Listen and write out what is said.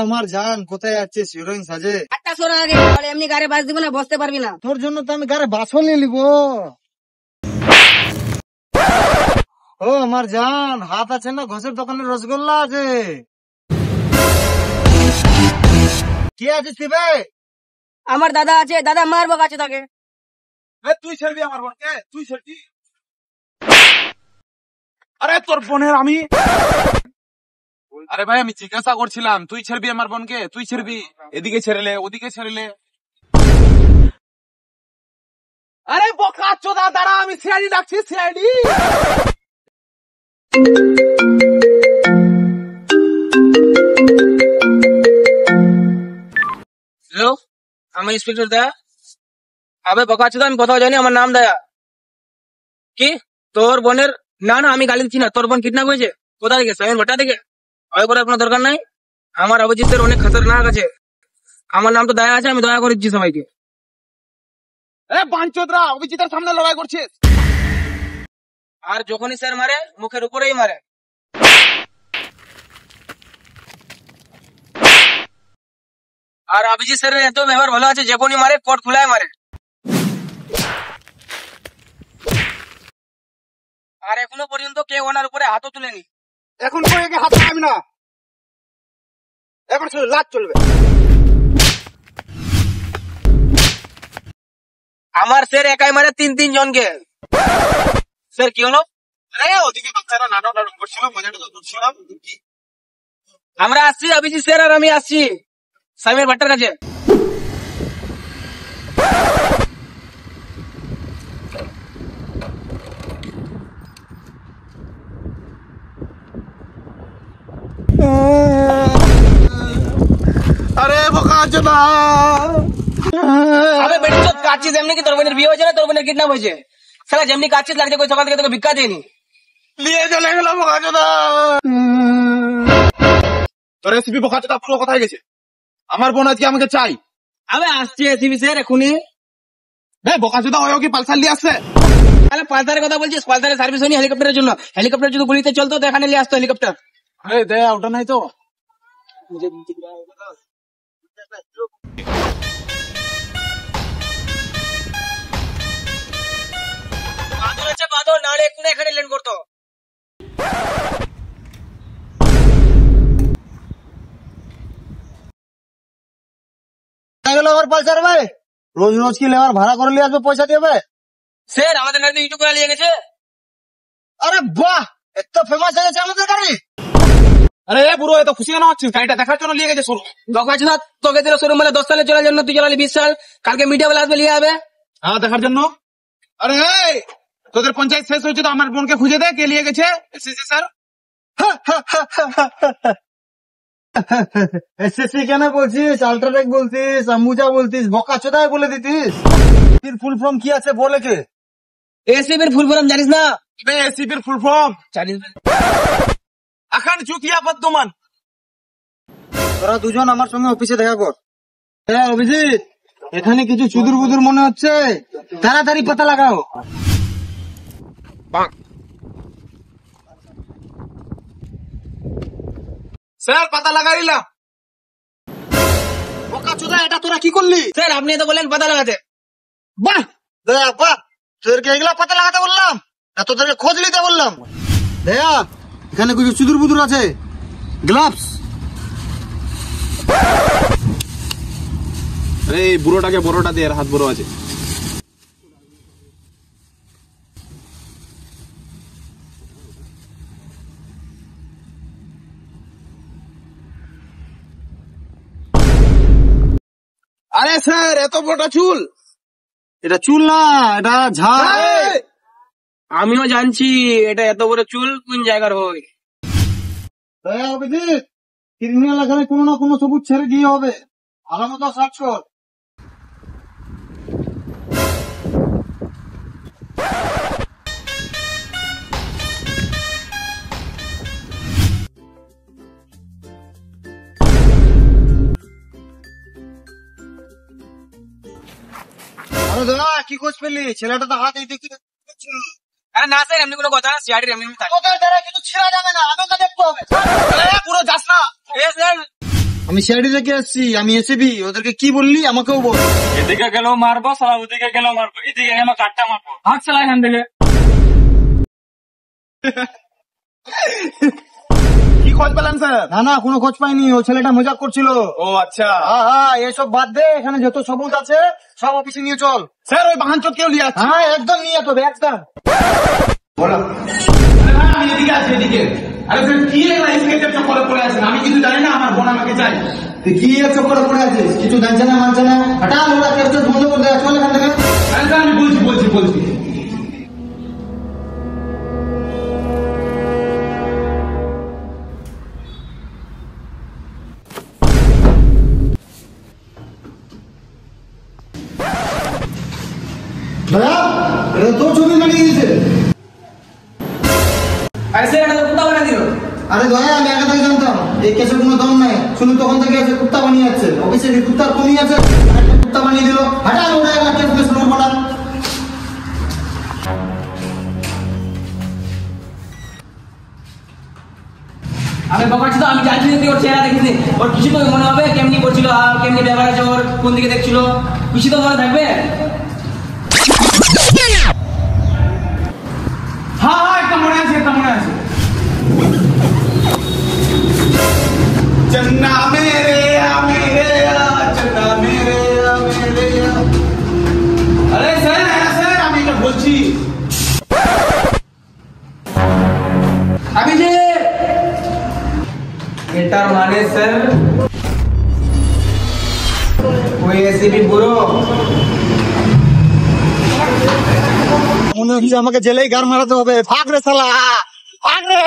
আমার জান কোথায় যাচ্ছিস হিরোইন সাজে? একটা সরা আগে, তাহলে এমনি গাড়ি বাস দিব না, বসতে পারবি না। তোর জন্য তো আমি গাড়ি বাসও নিয়ে নিব। ও আমার জান, হাত আছে না ঘষের দোকানে রসগোল্লা আছে। কি আছিস তুই বে? আমার দাদা আছে, দাদা মারবো কাছে তাকে। তুই ছেড়বি আমার বোনকে? তুই ছেড়বি? আরে তোর বোনের আমি, আরে ভাই আমি জিজ্ঞাসা করছিলাম তুই ছেড়বি আমার বোনকে? তুই ছেড়বি? এদিকে ছেড়েলে ওদিকে ছেড়েলে। আরে বোকা চোদা, দাঁড়া আমি সিআইডি ডাকছি, সিআইডি। হ্যালো, আমি ইন্সপেক্টর দয়া। আবে বকা চোদা, আমি কোথাও যাইনি, আমার নাম দয়া। কি তোর বোনের? না না, আমি গালি দিচ্ছি না। তোর বোন কিডন্যাপ হয়েছে। কোথা থেকে? সাইন ভট্টা থেকে। ভয় করার কোনো দরকার নাই। আমার অভিজিতের অনেক খতরনাক আছে। আমার নাম তো দয়া আছে, আমি দয়া করে দিচ্ছি সবাইকে। এ বাঞ্চোদরা, অভিজিতের সামনে লড়াই করছিস? আর যখনই স্যার মারে, মুখের উপরেই মারে। আর অভিজিৎ স্যারের এত ব্যবহার ভালো আছে, যখনই মারে কোট খুলায় মারে। আর এখনো পর্যন্ত কেউ ওনার উপরে হাতও তুলেনি। এখন কয়েকে হাত পাবি না, এখন শুধু লাত চলবে। আমার স্যার একাই মারে 3 জনকে। স্যার কি হলো? ওদিকে বাচ্চারা নাটক নাটক করছিল, মজাটা তো করছিলাম। আমরা আসছি, অভিজিৎ স্যার আর আমি আসছি সাইমের ভাট্টার কাছে। আরে বোকা চোদা, আবে বেটি চোদ, কাচ্ছিস এমনি কি? তোর বোনের বিয়ে হয়েছে না তোর বোনের কিডন্যাপ হয়েছে? শালা যেমনি কাচ্ছিস লাগছে কই সকাল থেকে তোকে ভিক্ষা দেয়নি। নিয়ে চলে গেল বোকা চোদা। তোর এসিপি বোকা চোদা পুরো কোথায় গেছে? আমার বোন আজকে আমাকে চাই। আবে আসছি এসিবি স্যার এখনই। বোকা চোদা ওই কি পালসার নিয়ে আসছে? তাহলে পালসারের কথা বলছিস? পালসারের সার্ভিস হয়নি হেলিকপ্টারের জন্য। হেলিকপ্টার যদি গুলিতে চলতো তো এখানে নিয়ে আসতো হেলিকপ্টার। আরে দে, ওটা নাই তো। বাদল আছে বাদল, নাহলে এক্ষুনি এখানে ল্যান্ড করতো। আমার পালসার ভাই, রোজ রোজ কি লেবার ভাড়া করে নিয়ে আসবে, পয়সা দিয়ে? স্যার আমাদের গাড়িতে ইউটিউব করে নিয়ে গেছে। আরে বাহ, এত ফেমাস হয়ে গেছে আমাদের গাড়ি। আরে বুড়ো এত খুশি কেন হচ্ছিস? গাড়িটা দেখার জন্য নিয়ে গেছে শুরু। দোকান না তোকে দিল শোরুম মানে 10 সালে চলার জন্য, তুই চালালি 20 সাল। কালকে মিডিয়া বেলা আসবে নিয়ে যাবে। হ্যাঁ দেখার জন্য। আরে তোদের পঞ্চায়েত শেষ হয়েছে তো আমার বোনকে খুঁজে দে, কে নিয়ে গেছে। এসেছে স্যার। এসএসসি কেন বলছিস, আল্ট্রাটেক বলছিস, আম্বুজা বলছিস, বকা চোদায় বলে দিতিস। ফুল ফর্ম কি আছে বলে কে? এসিবির ফুল ফর্ম জানিস না? এসিপির ফুল ফর্ম জানিস না? এখন চুকিয়া বর্তমান। তোরা দুজন আমার সঙ্গে অফিসে দেখা কর। হ্যাঁ অভিজিৎ, এখানে কিছু চুদুর বুদুর মনে হচ্ছে, তাড়াতাড়ি পাতা লাগাও। স্যার পাতা লাগাইলাম। বোকা চোদা, এটা তোরা কি করলি? স্যার আপনি তো বললেন পাতা লাগাতে। বাহ বাহ, তোদেরকে এগুলা পাতা লাগাতে বললাম না, তোদেরকে খোঁজ নিতে বললাম। দেয়া, এখানে কিছু চুদুর বুদুর আছে, গ্লাভস। আরে এই বুড়োটাকে বড়টা দে, হাত বড় আছে। আরে স্যার এত বড়টা চুল? এটা চুল না, এটা ঝাড়। আমিও জানছি এটা এত বড় চুল কোন জায়গার হয়। অভিজিৎ, ক্রিমিনাল এখানে কোনো না কোনো সবুজ ছেড়ে দিয়ে হবে, ভালো মতো সার্চ কর। আরে দাদা, কি খোঁজ পেলি? ছেলেটা তো হাত এই দেখতে আরে না স্যার, এমনি কোনো কথা, সিআইডির এমনি থাকে। তোদের দ্বারা কিছু ছেড়া যাবে না, আমাকে দেখতে হবে। পুরো যাস না। স্যার আমি সিআইডি থেকে আসছি, আমি এসিবি। ওদেরকে কি বললি আমাকেও বল। এদিকে গেলেও মারবো সালা, ওদিকে গেলেও মারবো, এদিকে আমার কাটটা মারবো। হাত চালা এখান থেকে। কি খোঁজ পেলেন স্যার? না না, কোনো খোঁজ পাইনি, ও ছেলেটা মজাক করছিল। ও আচ্ছা হ্যাঁ হ্যাঁ, এসব বাদ দে, এখানে যত সবুজ আছে সব অফিসে নিয়ে চল। স্যার, ওই বাহান চোদ কেউ নিয়ে আসছে। হ্যাঁ একদম নিয়ে তো একদম। বলো। আমি এদিকে আছি, এদিকে। আরে স্যার, কি স্কেচের চক্করে পড়ে আছেন? আমি কিছু জানি না, আমার বোন আমাকে চাই। তুই কি এর চক্করে পড়ে আছিস? কিছু জানছে না মানছে না, হঠাৎ ওরা কেস বন্ধ করে দেয়, চল এখান থেকে। আরে স্যার, আমি বলছি। দয়া, এটা তোর ছবি বানিয়ে দিয়েছে। আরে স্যার, এটা তো কুত্তা বানিয়ে দিল। আরে দয়া, আমি আগে থেকে জানতাম এই কেসের কোনো দম নাই। শুধু তখন থেকে এসে কুত্তা বানিয়ে যাচ্ছে, অফিসে কি কুত্তার কমি আছে? একটা কুত্তা বানিয়ে দিল, হঠাৎ ওরা একটা কেস করবো না। আমি বকাচ্ছি তো, আমি জানছি না তুই ওর চেহারা দেখিস। ওর কিছু তো মনে হবে কেমনি করছিল আর কেমনি ব্যবহার আছে, ওর কোন দিকে দেখছিল, কিছু তো মনে থাকবে। হ্যাঁ, একটা মনে আছে। चन्ना मेरे चन्ना मेरे अरे স্যার, আমি এটা বলছি। আমি যে এটার মানে স্যার ওই এসিবি পুরো মনে হচ্ছে আমাকে জেলেই গার মারাতে হবে। ভাগ রে শালা, ভাগ রে।